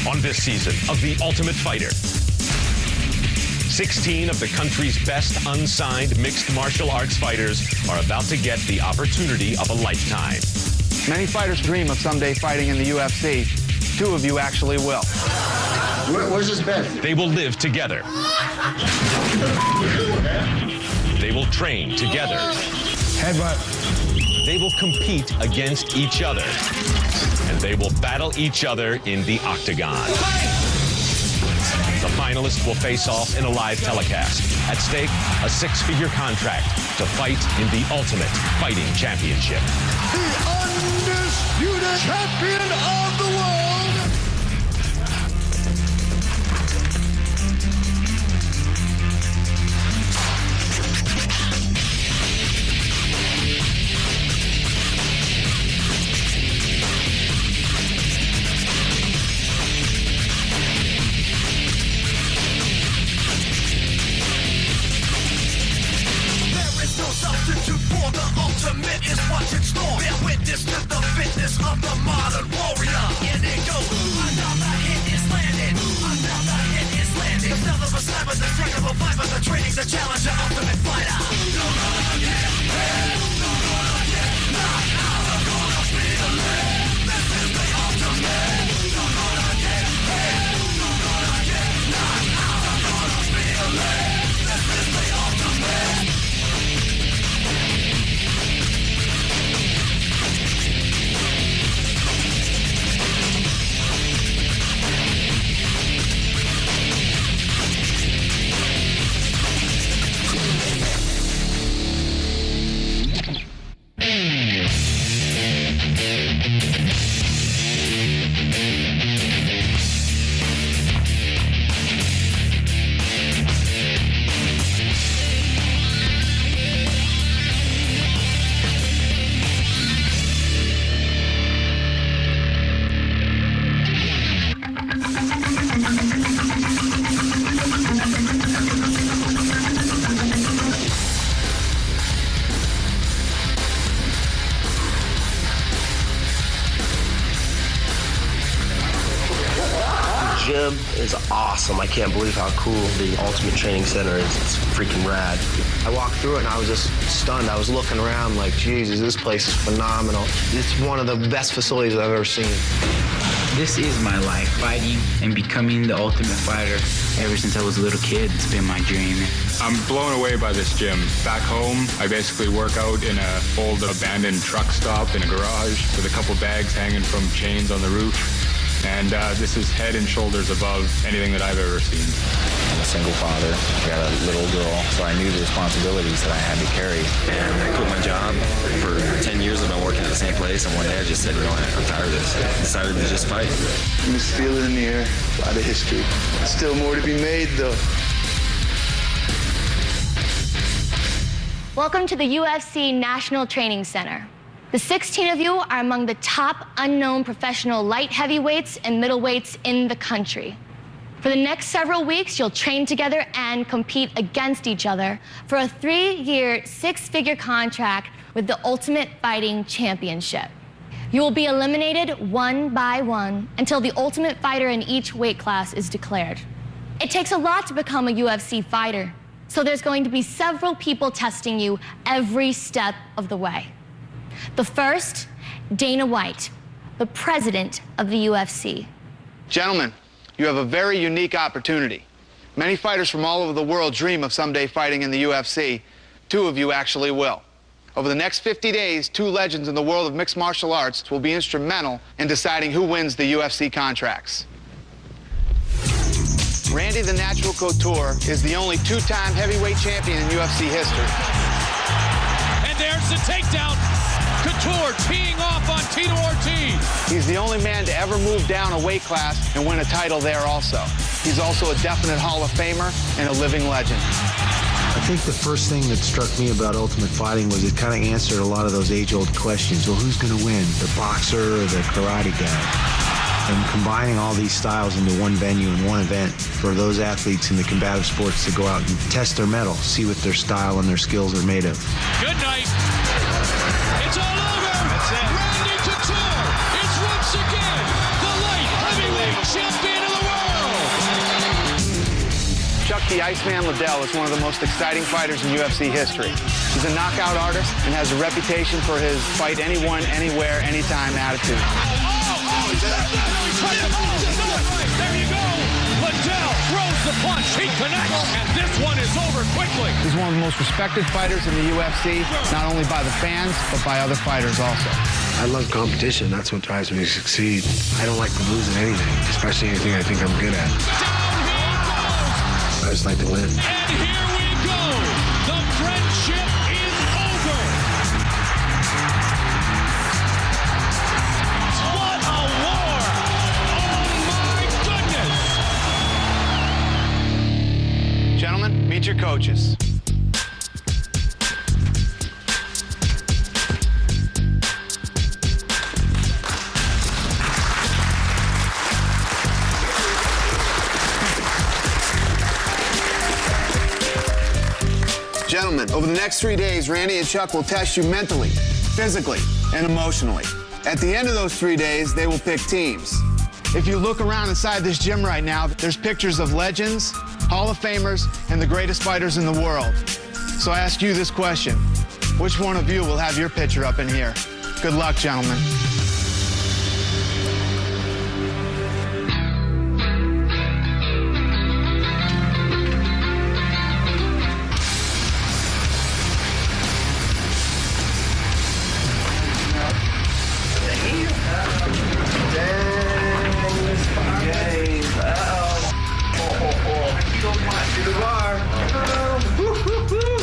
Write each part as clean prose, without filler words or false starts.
on this season of The Ultimate Fighter. 16 of the country's best unsigned mixed martial arts fighters are about to get the opportunity of a lifetime. Many fighters dream of someday fighting in the UFC. 2 of you actually will. Where's his bed? They will live together. They will train together. Headbutt. They will compete against each other. And they will battle each other in the octagon. The finalists will face off in a live telecast. At stake, a 6-figure contract to fight in the Ultimate Fighting Championship. The undisputed champion of the world. For the ultimate is what's in store. Bear witness to the fitness of the modern warrior. And it goes. Another hit is landing. Another hit is landing. The stealth of a sniper, the strength of a viper, the training's a challenger, ultimate fighter. You're gonna get hit. You're gonna get knocked out. You're gonna feel it. This is the ultimate. You're gonna get hit. You're gonna get knocked out. You're gonna feel it. This is the ultimate. Gym is awesome. I can't believe how cool the Ultimate Training Center is. It's freaking rad. I walked through it and I was just stunned. I was looking around like, Jesus, this place is phenomenal. It's one of the best facilities I've ever seen. This is my life, fighting and becoming the Ultimate Fighter. Ever since I was a little kid, it's been my dream. I'm blown away by this gym. Back home, I basically work out in a old abandoned truck stop in a garage with a couple bags hanging from chains on the roof. And this is head and shoulders above anything that I've ever seen. I'm a single father. I got a little girl, so I knew the responsibilities that I had to carry. And I quit my job. For 10 years I've been working at the same place, and one day I just said, you know what, I'm tired of this. I decided to just fight. You just feel it in the air. A lot of history. Still more to be made, though. Welcome to the UFC National Training Center. The 16 of you are among the top unknown professional light heavyweights and middleweights in the country. For the next several weeks, you'll train together and compete against each other for a 3-year, 6-figure contract with the Ultimate Fighting Championship. You will be eliminated one by one until the Ultimate Fighter in each weight class is declared. It takes a lot to become a UFC fighter, so there's going to be several people testing you every step of the way. The first, Dana White, the president of the UFC. Gentlemen, you have a very unique opportunity. Many fighters from all over the world dream of someday fighting in the UFC. 2 of you actually will. Over the next 50 days, 2 legends in the world of mixed martial arts will be instrumental in deciding who wins the UFC contracts. Randy the Natural Couture is the only 2-time heavyweight champion in UFC history. And there's the takedown. Couture teeing off on Tito Ortiz. He's the only man to ever move down a weight class and win a title there also. He's also a definite Hall of Famer and a living legend. I think the first thing that struck me about Ultimate Fighting was it kind of answered a lot of those age-old questions. Well, who's going to win, the boxer or the karate guy? And combining all these styles into one venue and one event for those athletes in the combative sports to go out and test their mettle, see what their style and their skills are made of. Good night. It's all over. That's it. Randy Couture is once again the light heavyweight champion Frankie Iceman Liddell is one of the most exciting fighters in UFC history. He's a knockout artist and has a reputation for his fight anyone, anywhere, anytime attitude. There you go. Liddell throws the punch. He connects, and this one is over quickly. He's one of the most respected fighters in the UFC, not only by the fans, but by other fighters also. I love competition. That's what drives me to succeed. I don't like to lose at anything, especially anything I think I'm good at. I just like to win. And here we go. The friendship is over. What a war. Oh, my goodness. Gentlemen, meet your coaches. Gentlemen, over the next 3 days, Randy and Chuck will test you mentally, physically, and emotionally. At the end of those 3 days, they will pick teams. If you look around inside this gym right now, there's pictures of legends, Hall of Famers, and the greatest fighters in the world. So I ask you this question. Which one of you will have your picture up in here? Good luck, gentlemen.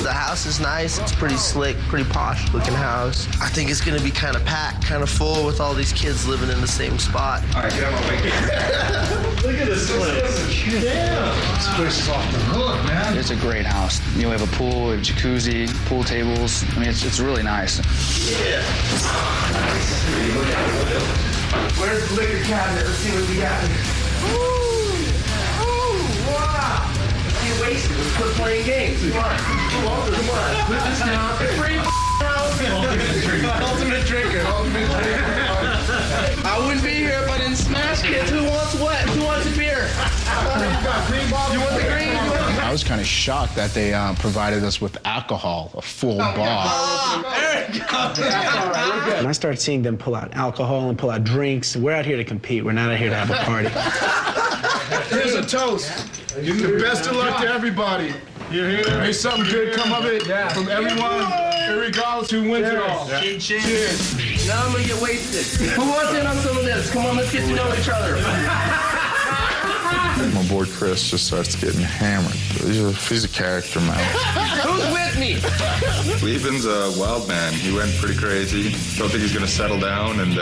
The house is nice. It's pretty slick, pretty posh looking house. I think it's gonna be kind of packed, kind of full with all these kids living in the same spot. All right, get out my way. Look at this place. Damn. This place is off the hook, man. It's a great house. You know, we have a pool, we have a jacuzzi, pool tables. I mean, it's really nice. Yeah. Where's the liquor cabinet? Let's see what we got. Wow. Get wasted. Let's quit playing games. Come on. Come on. Put this down. Free house. Ultimate drinker. I wouldn't be here if I didn't smash kids. Who wants what? Who wants a beer? You want the green? I was kind of shocked that they provided us with alcohol, a full bar. When I start seeing them pull out alcohol and pull out drinks, we're out here to compete. We're not out here to have a party. Here's a toast. The best of luck to everybody. May something good come of it from everyone, regardless who wins it all. Cheers. Now I'm gonna get wasted. Who wants in on some of this? Come on, let's get to know each other. My boy Chris just starts getting hammered. He's a character, man. Who's with me? Cleveland's a wild man. He went pretty crazy. Don't think he's gonna settle down and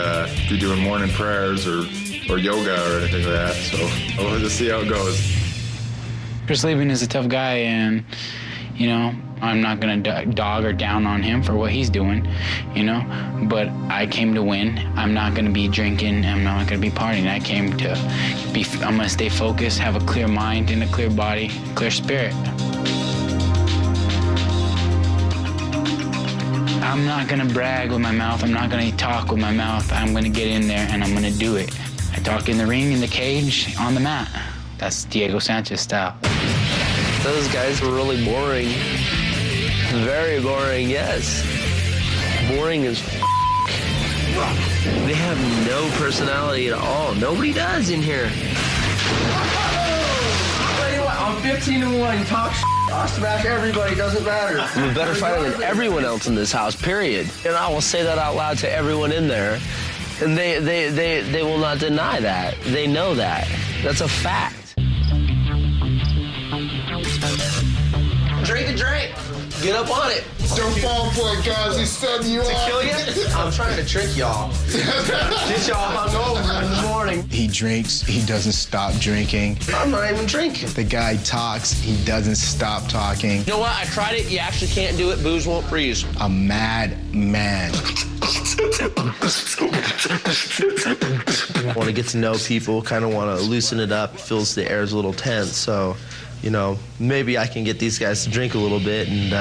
be doing morning prayers or yoga or anything like that. So we'll just see how it goes. Chris Lieben is a tough guy, and, you know, I'm not going to dog or down on him for what he's doing, you know, but I came to win. I'm not going to be drinking. I'm not going to be partying. I came to I'm going to stay focused, have a clear mind and a clear body, clear spirit. I'm not going to brag with my mouth. I'm not going to talk with my mouth. I'm going to get in there, and I'm going to do it. I talk in the ring, in the cage, on the mat. That's Diego Sanchez style. Those guys were really boring. Very boring, yes. Boring as They have no personality at all. Nobody does in here. I'll tell you what, I'm 15-1. Talk I'll smash everybody, doesn't matter. I'm a better fighter than everyone else in this house, period. And I will say that out loud to everyone in there. And they will not deny that. They know that. That's a fact. Drink a drink. Get up on it. Don't fall for it, guys. He's setting you up. To kill you? I'm trying to trick y'all. Get y'all hungover in the morning. He drinks. He doesn't stop drinking. I'm not even drinking. The guy talks. He doesn't stop talking. You know what? I tried it. You actually can't do it. Booze won't freeze. A mad man. I want to get to know people, kind of want to loosen it up. It feels the air's a little tense, so, you know, maybe I can get these guys to drink a little bit and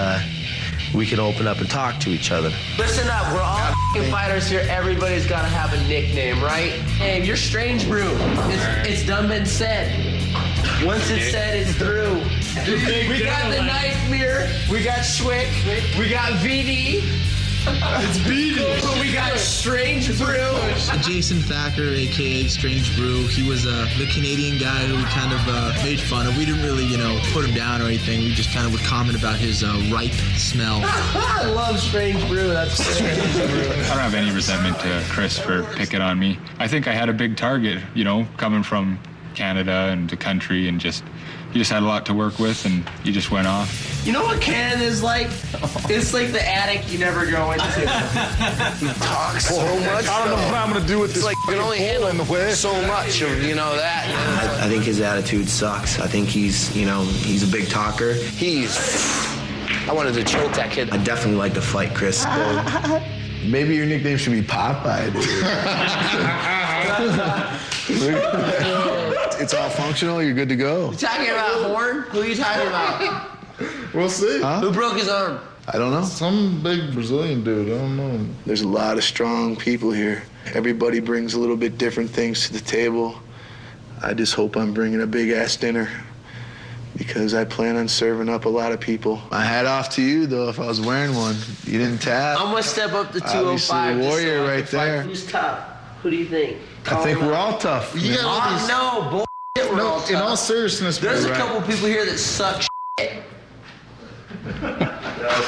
we can open up and talk to each other. Listen up, we're all fighters here. Everybody's got to have a nickname, right? Hey, you're Strange Brew. It's done been said. Once it's said, it's through. We got the knife mirror. We got Schwick. We got VD. It's BD. We got Strange Brew. Jason Thacker, aka Strange Brew. He was the Canadian guy who we kind of made fun of. We didn't really, put him down or anything. We just kind of would comment about his ripe smell. I love Strange Brew. That's Strange Brew. I don't have any resentment to Chris for picking on me. I think I had a big target, coming from Canada and the country, and you just had a lot to work with, and you just went off. You know what Canada is like? It's like the attic you never go into. Talk so much. I don't know what I'm gonna do with this. Like you can only handle so much of that. I think his attitude sucks. I think he's a big talker. I wanted to choke that kid. I definitely like to fight Chris. Maybe your nickname should be Popeye, dude. It's all functional. You're good to go. You talking about Horn? Who are you talking about? We'll see. Huh? Who broke his arm? I don't know. Some big Brazilian dude. I don't know. There's a lot of strong people here. Everybody brings a little bit different things to the table. I just hope I'm bringing a big-ass dinner because I plan on serving up a lot of people. My hat off to you, though, if I was wearing one. You didn't tap. I'm going to step up to 205. Obviously, the warrior right there. Who's tough? Who do you think? I think we're all tough. You got all these... No, bullshit, we're all tough. In all seriousness, there's bro, a couple people here that suck shit.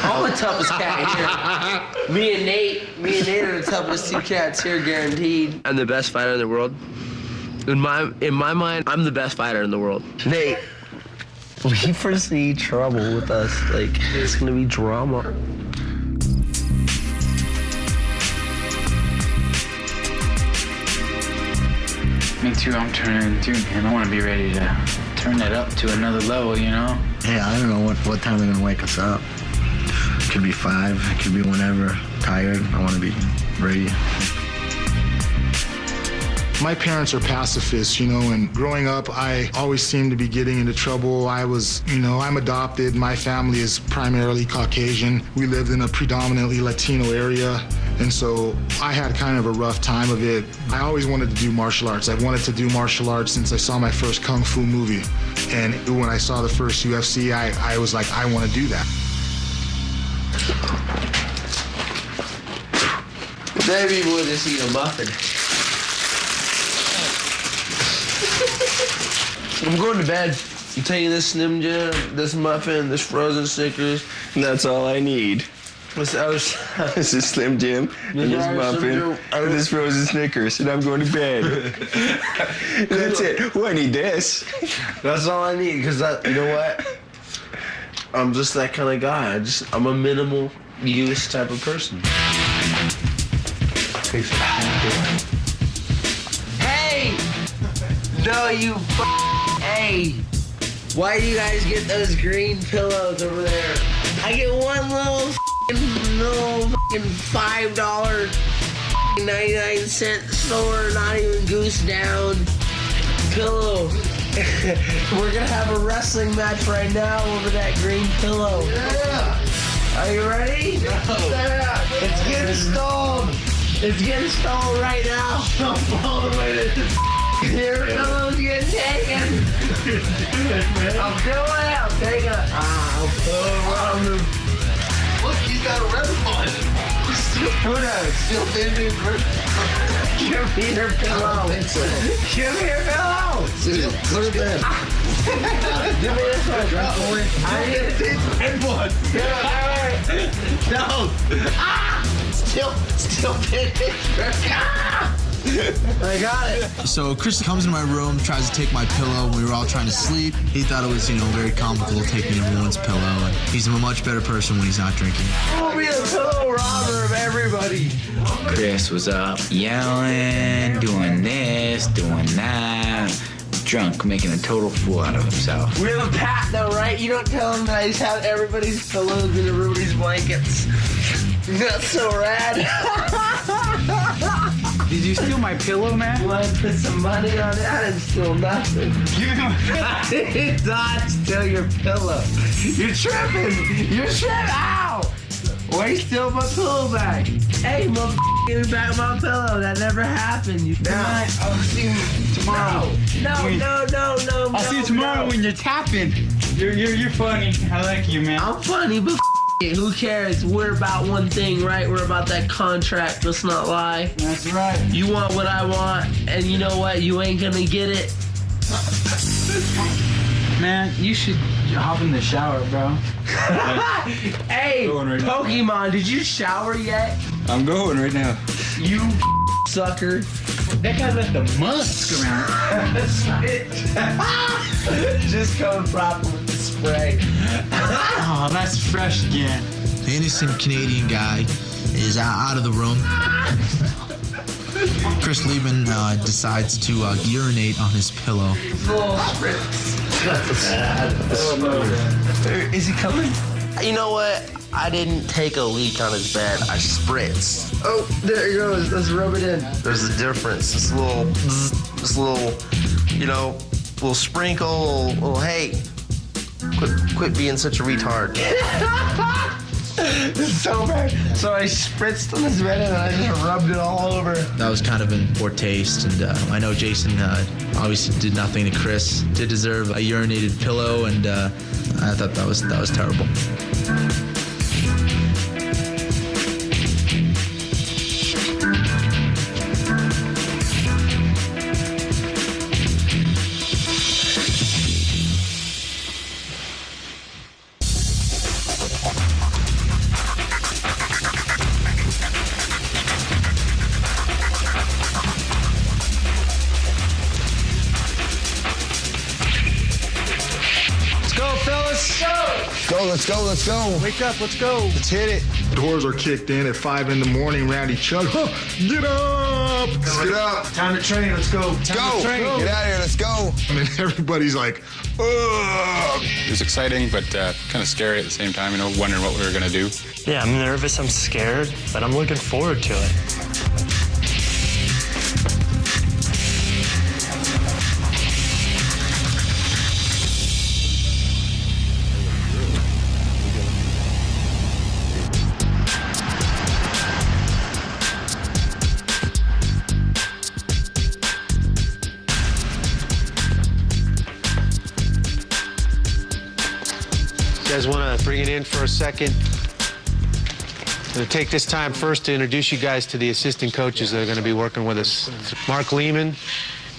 I'm the toughest cat here. Me and Nate are the toughest two cats here, guaranteed. I'm the best fighter in the world. In my mind, I'm the best fighter in the world. Nate, we foresee trouble with us. Like, it's gonna be drama. Me too, I'm turning too, man. I want to be ready to turn it up to another level, Hey, I don't know what time they're gonna wake us up. It could be 5, it could be whenever. Tired, I want to be ready. My parents are pacifists, and growing up, I always seemed to be getting into trouble. I'm adopted. My family is primarily Caucasian. We lived in a predominantly Latino area, and so I had kind of a rough time of it. I always wanted to do martial arts. I've wanted to do martial arts since I saw my first Kung Fu movie. And when I saw the first UFC, I was like, I want to do that. Baby boy just eat a muffin. I'm going to bed. I'm taking this Slim Jim, this muffin, this frozen Snickers. And that's all I need. This is Slim Jim, and this muffin, and this frozen Snickers, and I'm going to bed. That's it. Oh, I need this. That's all I need, because you know what? I'm just that kind of guy. I'm a minimal use type of person. Hey! No, you hey! Why do you guys get those green pillows over there? I get one little $5 99-cent store, not even goose down pillow. We're gonna have a wrestling match right now over that green pillow. Yeah. Are you ready? Yeah. It's getting stalled. It's getting stalled right now. All the way to your pillow's getting taken. I'm doing it. I'm taking it. I'll put it around him. Look, he's got a red one. Who knows? Still thinking. Give me your pillow. Give me your pillow. Put it in. Give me this one. I need this one. No. Ah! Still pinning. Ah! I got it. So Chris comes into my room, tries to take my pillow when we were all trying to sleep. He thought it was, very comical taking everyone's pillow. And he's a much better person when he's not drinking. I'll be the pillow robber of everybody. Chris was up yelling, doing this, doing that. Drunk, making a total fool out of himself. We have a pact though, right? You don't tell him that I just have everybody's pillows and everybody's blankets. That's so rad. Did you steal my pillow, man? You want to put some money on it? I didn't steal nothing. Give me my pillow. I did not steal your pillow. You're tripping. You're tripping. Ow! Why you steal my pillow back? Hey, motherfucker, give me back my pillow. That never happened. I'll see you tomorrow. No. I'll see you tomorrow when you're tapping. You're funny. I like you, man. I'm funny, but who cares? We're about one thing, right? We're about that contract. Let's not lie. That's right. You want what I want, and you know what? You ain't gonna get it. Man, you should hop in the shower, bro. Hey, right Pokemon, did you shower yet? I'm going right now. You sucker. That guy left the musk around. Just come proper with the spray. Oh, that's fresh again. The innocent Canadian guy is out of the room. Chris Lieben decides to urinate on his pillow. Is he coming? You know what? I didn't take a leak on his bed. I spritzed. Oh, there it goes. Let's rub it in. There's a difference. This little, little sprinkle, little hey, quit being such a retard. It's so bad. So I spritzed on his bed and I just rubbed it all over. That was kind of in poor taste, and I know Jason obviously did nothing to Chris to deserve a urinated pillow, and I thought that was terrible. Let's go. Wake up, let's go. Let's hit it. Doors are kicked in at 5 in the morning. Randy Chug, get up. Let's get up. Time to train, let's go. Get out of here, let's go. And then everybody's like, ugh. It was exciting, but kind of scary at the same time, wondering what we were going to do. Yeah, I'm nervous, I'm scared, but I'm looking forward to it. You guys want to bring it in for a second? I'm going to take this time first to introduce you guys to the assistant coaches that are going to be working with us. Mark Lehman,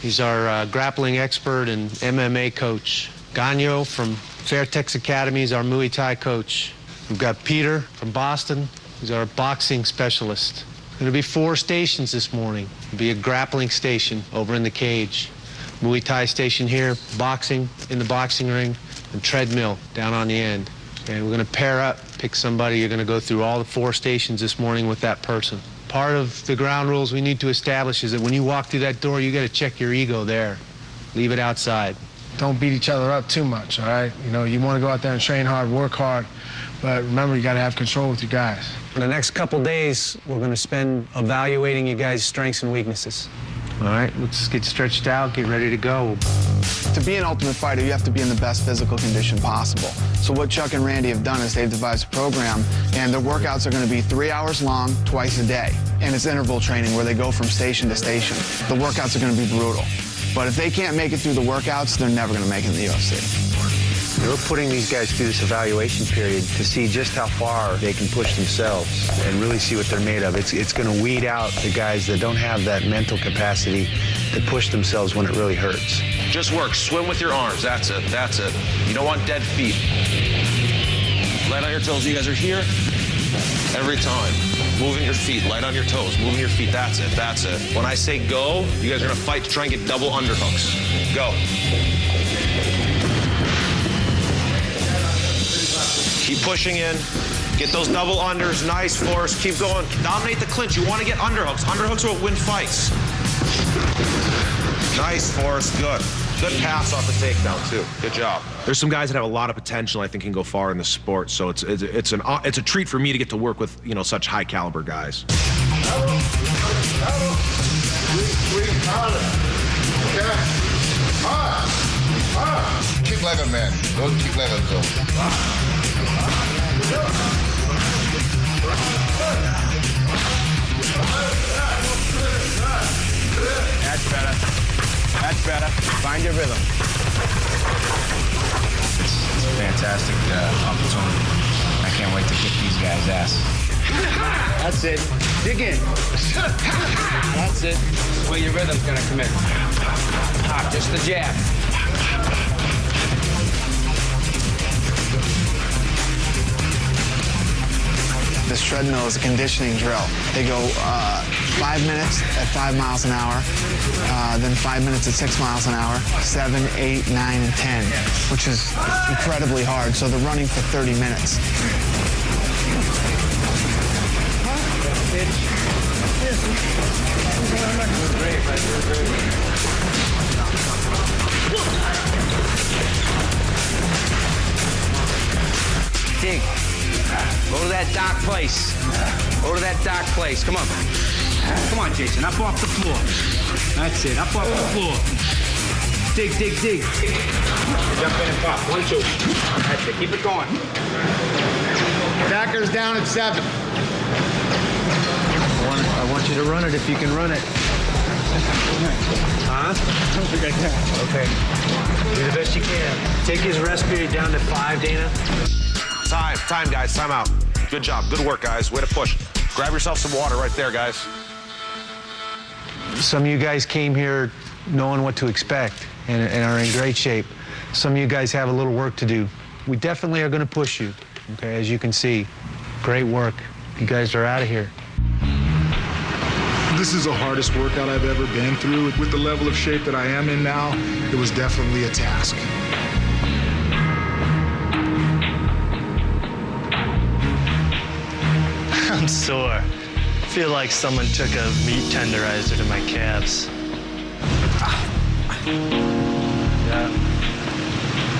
he's our grappling expert and MMA coach. Gagno from Fairtex Academy is our Muay Thai coach. We've got Peter from Boston, he's our boxing specialist. There's going to be 4 stations this morning. There'll be a grappling station over in the cage, Muay Thai station here, boxing in the boxing ring, and treadmill down on the end. And we're going to pair up, pick somebody. You're going to go through all the 4 stations this morning with that person. Part of the ground rules we need to establish is that when you walk through that door, you got to check your ego there. Leave it outside. Don't beat each other up too much, all right? You want to go out there and train hard, work hard, but remember, you got to have control with your guys. For the next couple days, we're going to spend evaluating you guys' strengths and weaknesses. All right, let's get stretched out, get ready to go. To be an Ultimate Fighter, you have to be in the best physical condition possible. So what Chuck and Randy have done is they've devised a program, and their workouts are going to be 3 hours long, twice a day. And it's interval training where they go from station to station. The workouts are going to be brutal. But if they can't make it through the workouts, they're never going to make it in the UFC. We're putting these guys through this evaluation period to see just how far they can push themselves and really see what they're made of. It's going to weed out the guys that don't have that mental capacity to push themselves when it really hurts. Just work. Swim with your arms. That's it. That's it. You don't want dead feet. Light on your toes. You guys are here every time. Moving your feet. Light on your toes. Moving your feet. That's it. That's it. When I say go, you guys are going to fight to try and get double underhooks. Go. Keep pushing in. Get those double unders. Nice, Forrest. Keep going. Dominate the clinch. You want to get underhooks. Underhooks will win fights. Nice, Forrest. Good. Good pass off the takedown, too. Good job. There's some guys that have a lot of potential, I think, can go far in the sport. So it's a treat for me to get to work with, such high caliber guys. Kick like a man. Don't kick like a girl. That's better. That's better. Find your rhythm. It's a fantastic opportunity. I can't wait to kick these guys' ass. That's it. Dig in. That's it. That's where your rhythm's gonna come in. Just the jab. This treadmill is a conditioning drill. They go 5 minutes at 5 miles an hour, then 5 minutes at 6 miles an hour, 7, 8, 9, and 10, which is incredibly hard. So they're running for 30 minutes. Dig. Go to that dark place. Go to that dark place. Come on. Come on, Jason. Up off the floor. That's it. Up off the floor. Dig, dig, dig. Jump in and pop. 1, 2. That's it. Keep it going. Backer's down at 7. I want you to run it if you can run it. Huh? I don't think I can. Okay. Do the best you can. Take his rest period down to 5, Dana. Time, guys, time out. Good job, good work, guys. Way to push. Grab yourself some water right there, guys. Some of you guys came here knowing what to expect and are in great shape. Some of you guys have a little work to do. We definitely are going to push you, okay, as you can see. Great work. You guys are out of here. This is the hardest workout I've ever been through. With the level of shape that I am in now, it was definitely a task. I'm sore. I feel like someone took a meat tenderizer to my calves. Yeah.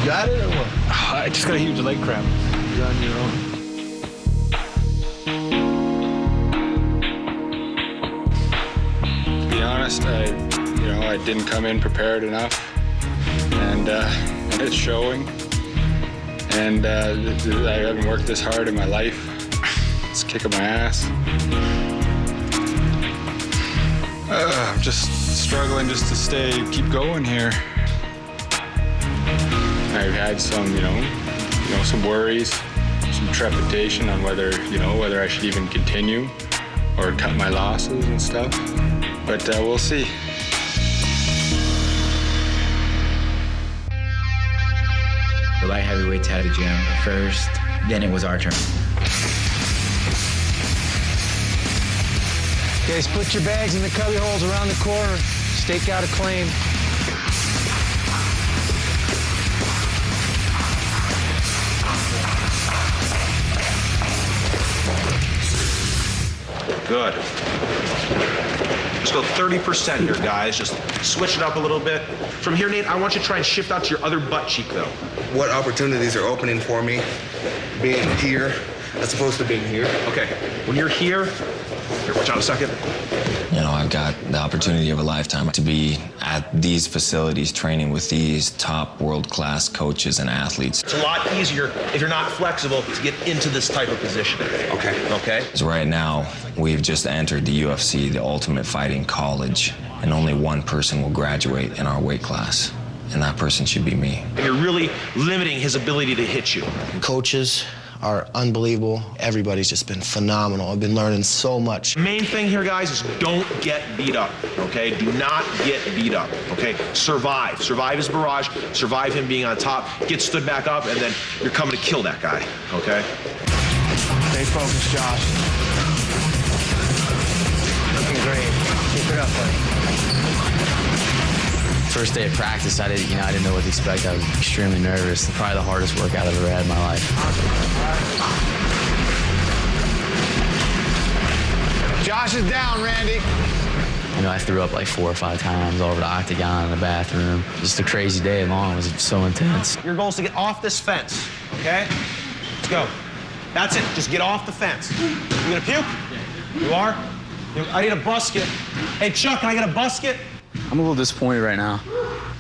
Got it or what? I just got a huge leg cramp. You're on your own. To be honest, I didn't come in prepared enough, and it's showing. And I haven't worked this hard in my life. It's kicking my ass. I'm just struggling just to keep going here. I've had some, some worries, some trepidation on whether I should even continue or cut my losses and stuff. But we'll see. The light heavyweights had the gym first, then it was our turn. Guys, put your bags in the cubby holes around the corner. Stake out a claim. Good. Just go 30% here, guys. Just switch it up a little bit. From here, Nate, I want you to try and shift out to your other butt cheek, though. What opportunities are opening for me being here as opposed to being here? Okay, when you're here, watch out a second. I've got the opportunity of a lifetime to be at these facilities training with these top world-class coaches and athletes. It's a lot easier if you're not flexible to get into this type of position. Okay? So right now, we've just entered the UFC, the Ultimate Fighting College, and only one person will graduate in our weight class, and that person should be me. And you're really limiting his ability to hit you. Coaches are unbelievable. Everybody's just been phenomenal. I've been learning so much. Main thing here, guys, is don't get beat up, okay? Do not get beat up, okay? Survive. Survive his barrage. Survive him being on top. Get stood back up, and then you're coming to kill that guy, okay? Stay focused, Josh. Looking great. Keep it up, buddy. First day of practice, I didn't know what to expect. I was extremely nervous. Probably the hardest workout I've ever had in my life. Josh is down, Randy. I threw up like 4 or 5 times all over the octagon in the bathroom. Just a crazy day long. It was so intense. Your goal is to get off this fence, okay? Let's go. That's it. Just get off the fence. You gonna puke? You are? I need a busket. Hey, Chuck, can I get a busket? I'm a little disappointed right now.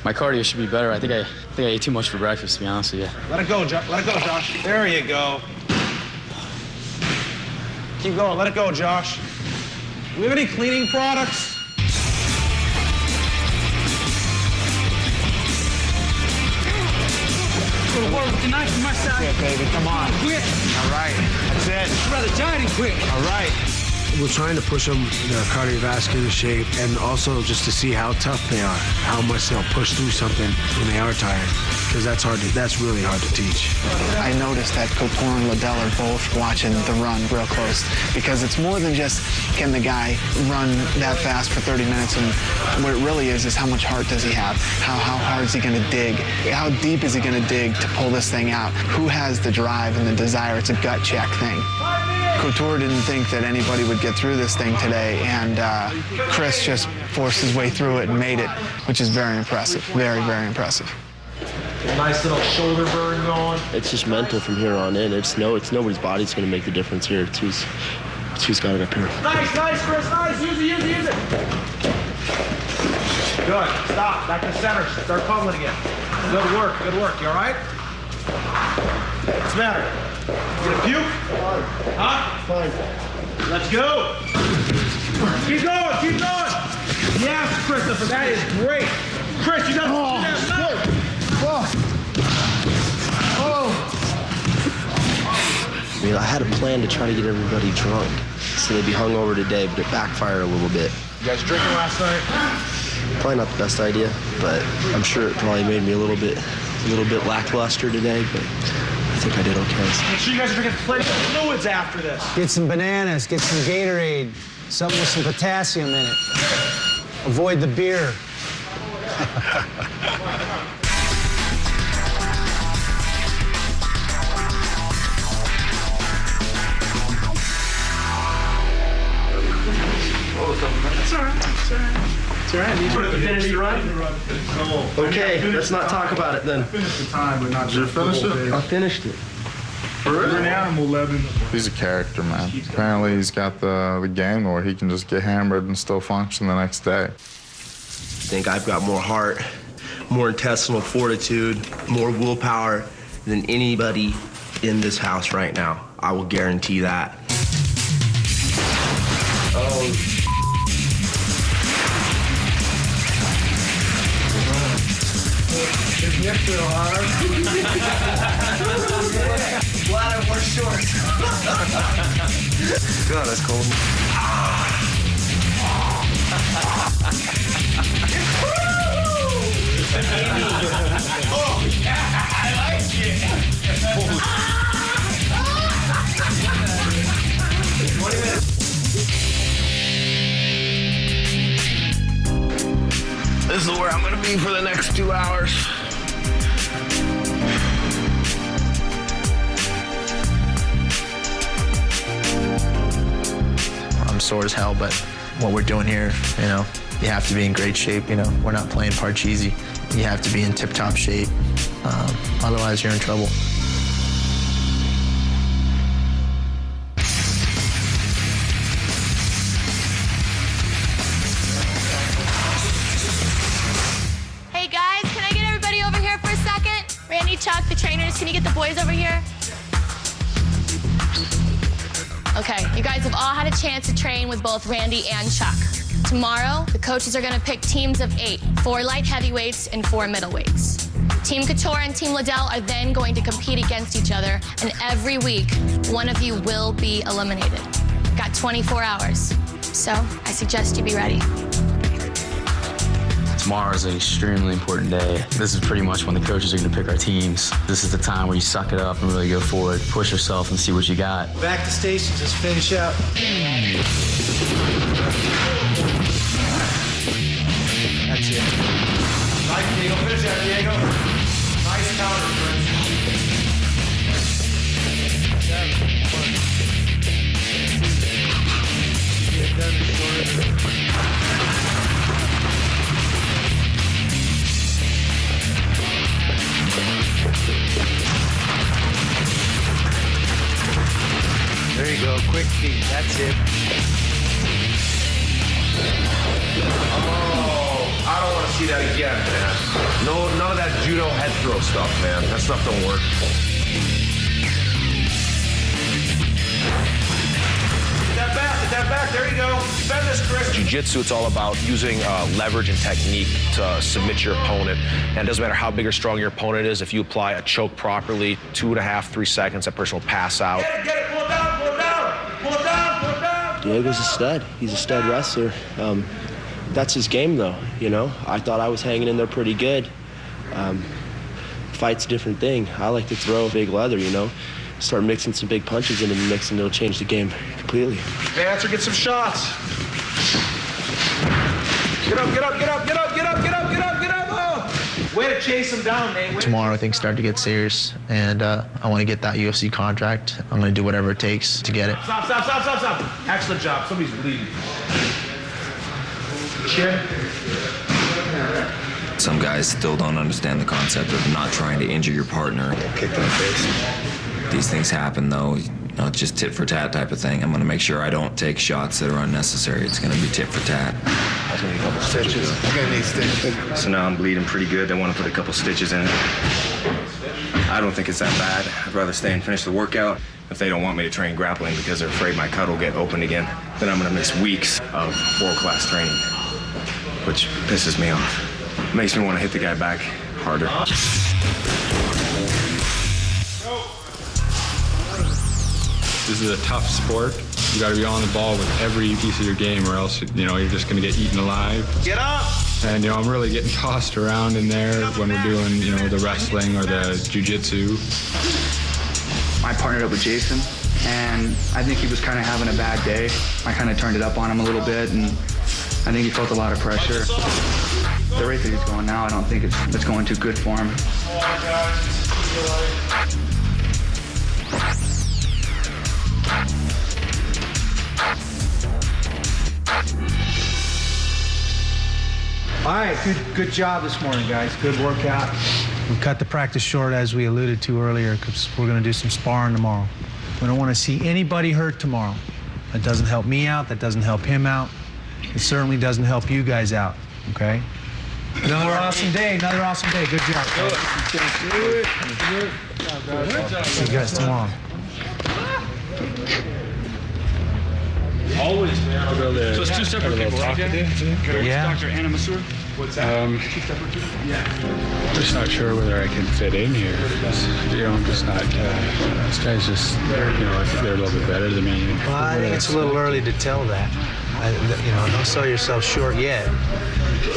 My cardio should be better. I think I ate too much for breakfast, to be honest with you. Let it go, Josh. Let it go, Josh. There you go. Keep going. Let it go, Josh. Do we have any cleaning products? the knife from my side. That's it, baby. Come on. Quick. All right. That's it. Brother, giant and quick. All right. We're trying to push them in their cardiovascular shape and also just to see how tough they are, how much they'll push through something when they are tired, because that's really hard to teach. I noticed that Couture and Liddell are both watching the run real close, because it's more than just can the guy run that fast for 30 minutes, and what it really is how much heart does he have? How hard is he going to dig? How deep is he going to dig to pull this thing out? Who has the drive and the desire? It's a gut check thing. Couture didn't think that anybody would get through this thing today, and Chris just forced his way through it and made it, which is very impressive. Very, very impressive. Nice little shoulder burn going. It's just mental from here on in. It's nobody's body's going to make the difference here. It's who's got it up here. Nice, Chris, nice. Use it. Good. Stop. Back to center. Start pummeling again. Good work. You all right? What's the matter? You gonna puke? Huh? Fine. Let's go. Keep going. Yes, Christopher, that is great. Chris, you got that. I mean, I had a plan to try to get everybody drunk, so they'd be hungover today, but it backfired a little bit. You guys drinking last night? Probably not the best idea, but I'm sure it probably made me a little bit lackluster today, but I think I did okay. Make sure you guys are drinking plenty of fluids after this. Get some bananas, get some Gatorade, something with some potassium in it. Avoid the beer. It's all right. You finished the run? Okay, let's not talk about it then. Finish the time, but not Did you finish it? I finished it. You're an animal, Levin. He's a character, man. Apparently he's got the game where he can just get hammered and still function the next day. I think I've got more heart, more intestinal fortitude, more willpower than anybody in this house right now. I will guarantee that. Oh. Glad I wore shorts. God, that's cold. Oh, I like This is where I'm gonna be for the next 2 hours. I'm sore as hell, but what we're doing here, you have to be in great shape. We're not playing Parcheesi. You have to be in tip-top shape. Otherwise, you're in trouble. Hey guys, can I get everybody over here for a second? Randy, Chuck, the trainers, can you get the boys over here? Okay, you guys have all had a chance to train with both Randy and Chuck. Tomorrow, the coaches are gonna pick teams of 8, 4 light heavyweights and 4 middleweights. Team Couture and Team Liddell are then going to compete against each other, and every week, one of you will be eliminated. Got 24 hours, so I suggest you be ready. Tomorrow is an extremely important day. This is pretty much when the coaches are going to pick our teams. This is the time where you suck it up and really go forward, push yourself and see what you got. Back to station, just finish up. That's it. Nice, Diego. Finish that, Diego. Nice counter, Chris. There you go, quick feet, that's it. Oh, I don't want to see that again, man. No, none of that judo head throw stuff, man. That stuff don't work. Get that back, that back. There you go. Defend this, Chris. Jiu-jitsu, it's all about using leverage and technique to submit your opponent. And it doesn't matter how big or strong your opponent is. If you apply a choke properly, 2.5, 3 seconds, that person will pass out. Get it, pull it down, pull it down, pull it down, pull it down. Diego's a stud. He's a stud wrestler. That's his game, though, you know? I thought I was hanging in there pretty good. Fight's a different thing. I like to throw big leather, you know? Start mixing some big punches into the mix, and it'll change the game completely. Advance or get some shots. Get up, get up, get up, get up, get up, get up, get up, get up. Oh. Way to chase him down, Nate. Tomorrow, things start to get serious, and I want to get that UFC contract. I'm going to do whatever it takes to get it. Stop, stop, stop, stop, stop. Excellent job. Somebody's bleeding. Chin. Some guys still don't understand the concept of not trying to injure your partner. Kick in the face. These things happen, though. Not just tit for tat type of thing. I'm going to make sure I don't take shots that are unnecessary. It's going to be tit for tat. That's going to be a couple stitches. You're going to need stitches. So now I'm bleeding pretty good. They want to put a couple stitches in it. I don't think it's that bad. I'd rather stay and finish the workout. If they don't want me to train grappling because they're afraid my cut will get opened again, then I'm going to miss weeks of world-class training, which pisses me off. Makes me want to hit the guy back harder. This is a tough sport. You got to be on the ball with every piece of your game, or else you're just going to get eaten alive. Get up! And I'm really getting tossed around in there when we're doing the wrestling or the jiu-jitsu. I partnered up with Jason, and I think he was kind of having a bad day. I kind of turned it up on him a little bit, and I think he felt a lot of pressure. The rate that he's going now, I don't think it's going too good for him. All right, good job this morning, guys. Good workout. We cut the practice short, as we alluded to earlier, because we're going to do some sparring tomorrow. We don't want to see anybody hurt tomorrow. That doesn't help me out. That doesn't help him out. It certainly doesn't help you guys out, okay? Another awesome day. Another awesome day. Good job. See you guys tomorrow. Always, man. I'll go there. So it's two separate people, right? Yeah. Dr. Anna Masur? What's that? I'm just not sure whether I can fit in here. I'm just not. This guy's just, I think they're a little bit better than me. Well, I think it's a little early to tell that. Don't sell yourself short yet.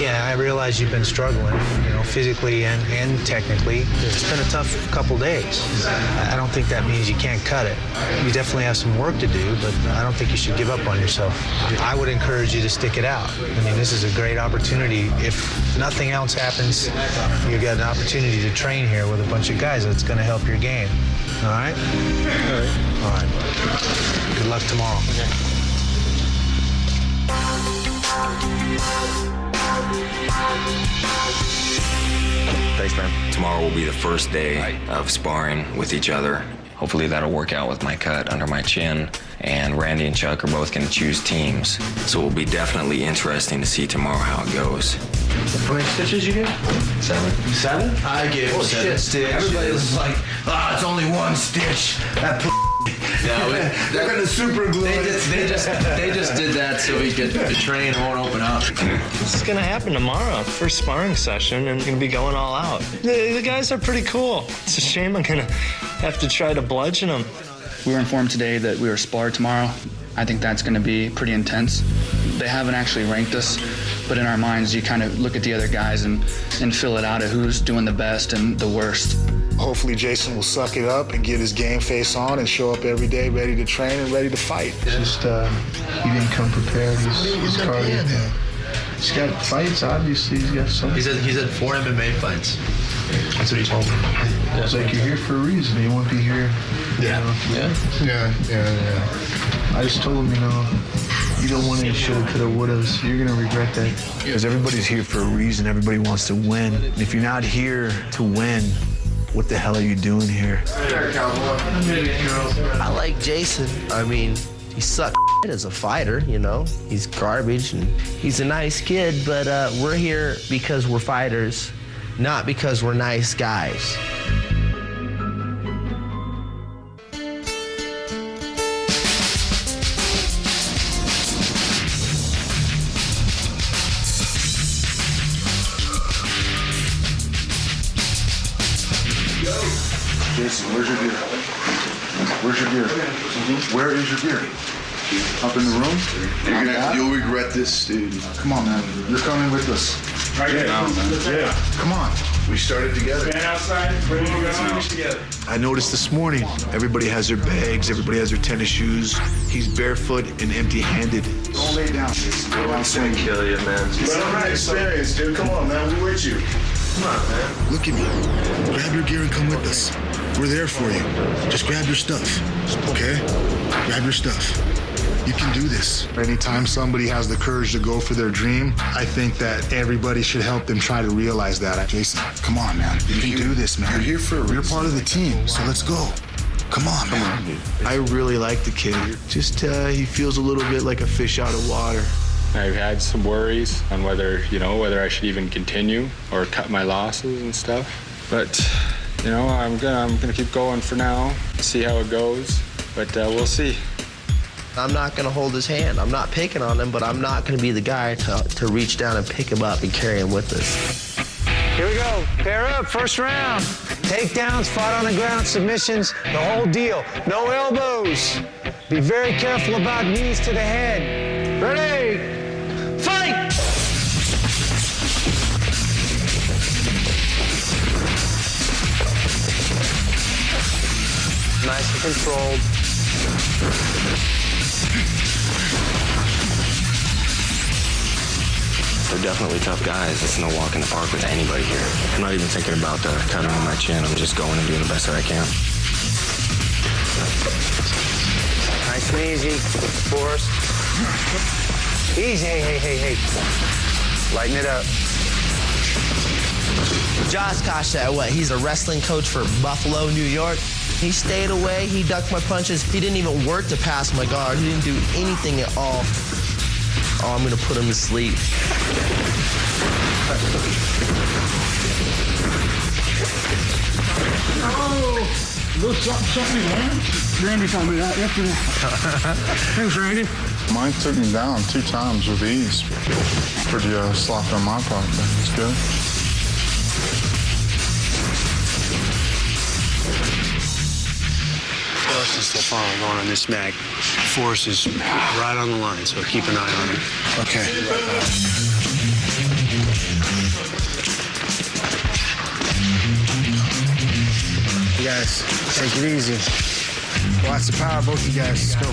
Yeah, I realize you've been struggling, physically and technically. It's been a tough couple days. I don't think that means you can't cut it. You definitely have some work to do, but I don't think you should give up on yourself. I would encourage you to stick it out. I mean, this is a great opportunity. If nothing else happens, you got an opportunity to train here with a bunch of guys that's going to help your game. All right? All right. All right. Good luck tomorrow. Okay. Thanks, man. Tomorrow will be the first day of sparring with each other. Hopefully that'll work out with my cut under my chin. And Randy and Chuck are both going to choose teams. So it'll be definitely interesting to see tomorrow how it goes. How many stitches you get? 7. 7? I get 7 stitches. Everybody was like, it's only 1 stitch. That No, they're gonna super glue it. They just did that so he could train and won't open up. This is gonna happen tomorrow. First sparring session, and gonna be going all out. The guys are pretty cool. It's a shame I'm gonna have to try to bludgeon them. We were informed today that we were sparred tomorrow. I think that's gonna be pretty intense. They haven't actually ranked us, but in our minds, you kind of look at the other guys and fill it out of who's doing the best and the worst. Hopefully Jason will suck it up and get his game face on and show up every day ready to train and ready to fight. Just, he didn't come prepared. He's cardio. He's got fights, obviously. He's got some. He said 4 MMA fights. That's what he told me. It's like, you're here for a reason. You won't be here. Yeah. Yeah. I just told him, you don't want any shoulda, coulda, wouldas. You're going to regret that. Because everybody's here for a reason. Everybody wants to win. And if you're not here to win, what the hell are you doing here? I like Jason. I mean, he sucks as a fighter, He's garbage, and he's a nice kid, but we're here because we're fighters, not because we're nice guys. Jason, where's your gear? Where's your gear? Where is your gear? Up in the room? You'll regret this, dude. Come on, man. You're coming with us. Right here. Yeah. Come on. We started together. Stand outside, bring the guys together. I noticed this morning, everybody has their bags, everybody has their tennis shoes. He's barefoot and empty-handed. Don't lay down. It's gonna kill you, man. But I'm not experienced, dude. Come on, man. We're with you. Come on, man. Look at me. Grab your gear and come with us. We're there for you. Just grab your stuff, okay? Grab your stuff. You can do this. Anytime somebody has the courage to go for their dream, I think that everybody should help them try to realize that. Jason, come on, man. You can do this, man. You're here for a reason. You're part of the team, so let's go. Come on, man. I really like the kid. Just, he feels a little bit like a fish out of water. I've had some worries on whether I should even continue or cut my losses and stuff. But, I'm gonna keep going for now, see how it goes. But we'll see. I'm not going to hold his hand. I'm not picking on him, but I'm not going to be the guy to reach down and pick him up and carry him with us. Here we go. Pair up, first round. Takedowns, fought on the ground, submissions, the whole deal. No elbows. Be very careful about knees to the head. Ready? Fight! Nice and controlled. They're definitely tough guys. It's no walk in the park with anybody here. I'm not even thinking about cutting on my chin. I'm just going and doing the best that I can. Nice and easy. Forrest. Easy. Hey. Lighten it up. Josh Kosh, he's a wrestling coach for Buffalo, New York. He stayed away. He ducked my punches. He didn't even work to pass my guard. He didn't do anything at all. Oh, I'm gonna put him to sleep. Oh, go shot me, man. Randy told me that yesterday. Thanks, Randy. Mine took me down 2 times with ease. Pretty sloppy on my part, but it's good. Forrest and Stefan going on this mag. Forrest is right on the line, so keep an eye on him. Okay. You guys, take it easy. Watch the power, both of you guys. Let's go.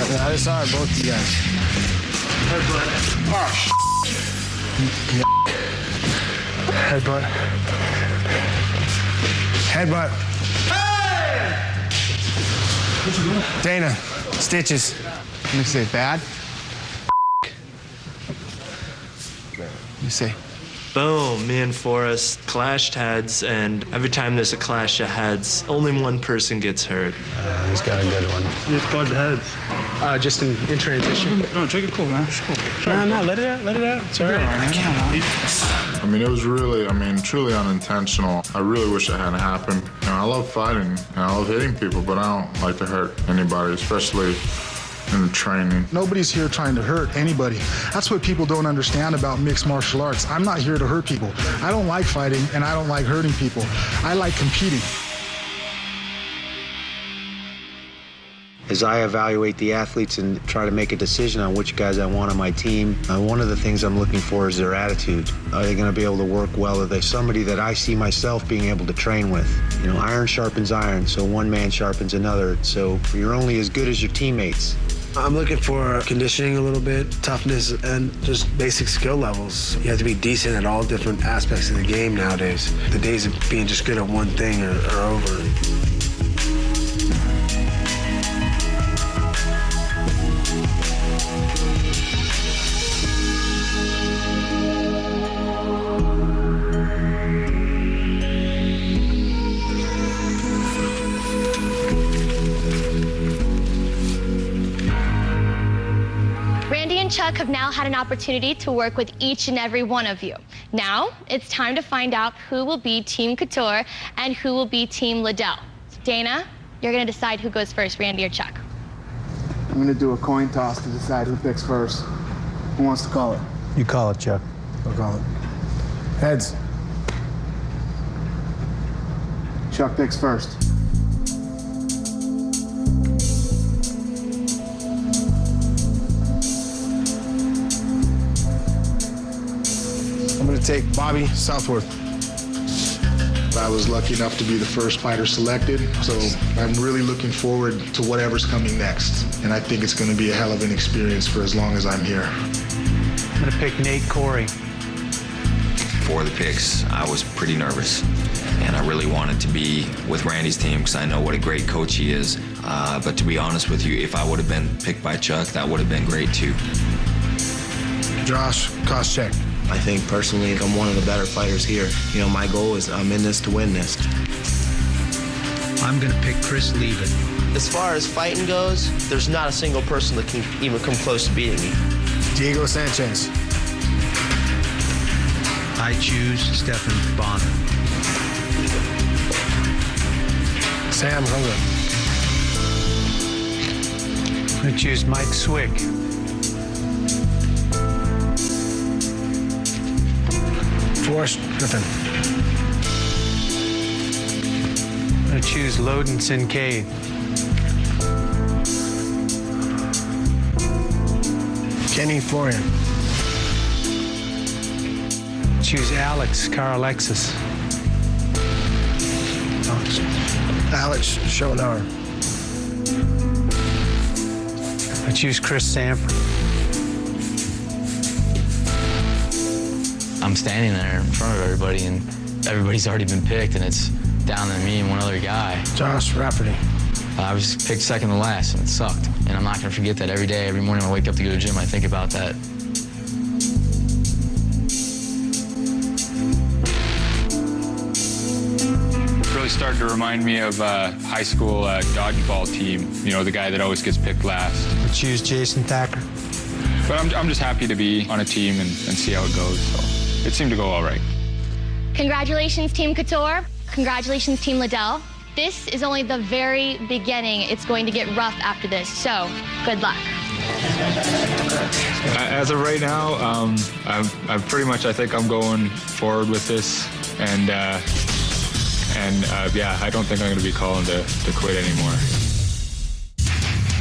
That is hard, both of you guys. Oh, Headbutt. Headbutt. Hey! Dana, stitches. Let me say bad. Let me say. Boom, me and Forrest clashed heads, and every time there's a clash of heads, only one person gets hurt. He's got a good one. You just bumped heads. Just in transition. No, take it cool, man. It's cool. No, let it out. It's all right. I mean, it was really, truly unintentional. I really wish it hadn't happened. I love fighting and I love hitting people, but I don't like to hurt anybody, especially in the training. Nobody's here trying to hurt anybody. That's what people don't understand about mixed martial arts. I'm not here to hurt people. I don't like fighting and I don't like hurting people. I like competing. As I evaluate the athletes and try to make a decision on which guys I want on my team, one of the things I'm looking for is their attitude. Are they going to be able to work well? Are they somebody that I see myself being able to train with? Iron sharpens iron, so one man sharpens another. So you're only as good as your teammates. I'm looking for conditioning a little bit, toughness, and just basic skill levels. You have to be decent at all different aspects of the game nowadays. The days of being just good at one thing are over. Chuck have now had an opportunity to work with each and every one of you. Now, it's time to find out who will be Team Couture and who will be Team Liddell. Dana, you're gonna decide who goes first, Randy or Chuck. I'm gonna do a coin toss to decide who picks first. Who wants to call it? You call it, Chuck. I'll call it. Heads. Chuck picks first. I'm going to take Bobby Southworth. I was lucky enough to be the first fighter selected, so I'm really looking forward to whatever's coming next. And I think it's going to be a hell of an experience for as long as I'm here. I'm going to pick Nate Corey. For the picks, I was pretty nervous. And I really wanted to be with Randy's team because I know what a great coach he is. But to be honest with you, if I would have been picked by Chuck, that would have been great too. Josh Koscheck. I think personally I'm one of the better fighters here. You know, my goal is I'm in this to win this. I'm going to pick Chris Lieben. As far as fighting goes, there's not a single person that can even come close to beating me. Diego Sanchez. I choose Stephan Bonner. Sam Hunger. I choose Mike Swick. Forrest Griffin. I choose Loden Sincade. Kenny Florian. Choose Alex Karalexis. Alex Schoenauer. I choose Chris Sanford. I'm standing there in front of everybody, and everybody's already been picked, and it's down to me and one other guy. Josh Rafferty. I was picked second to last, and it sucked. And I'm not going to forget that every day. Every morning I wake up to go to the gym, I think about that. Really started to remind me of high school dodgeball team. You know, the guy that always gets picked last. I choose Jason Thacker. But I'm just happy to be on a team and see how it goes. So it seemed to go all right. Congratulations, Team Couture. Congratulations, Team Liddell. This is only the very beginning. It's going to get rough after this, so good luck. As of right now, I'm pretty much, I think I'm going forward with this. And yeah, I don't think I'm going to be calling to quit anymore.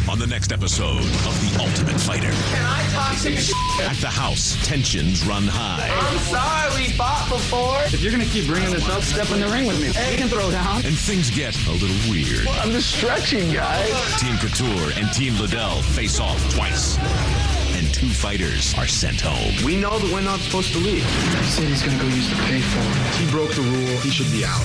On the next episode of The Ultimate Fighter. Can I talk to you? At the house, tensions run high. I'm sorry, we fought before. If you're going to keep bringing this up, step in the ring with me. We can throw down. And things get a little weird. Well, I'm just stretching, guys. Team Couture and Team Liddell face off twice. And 2 fighters are sent home. We know that we're not supposed to leave. He said he's going to go use the payphone. He broke the rule. He should be out.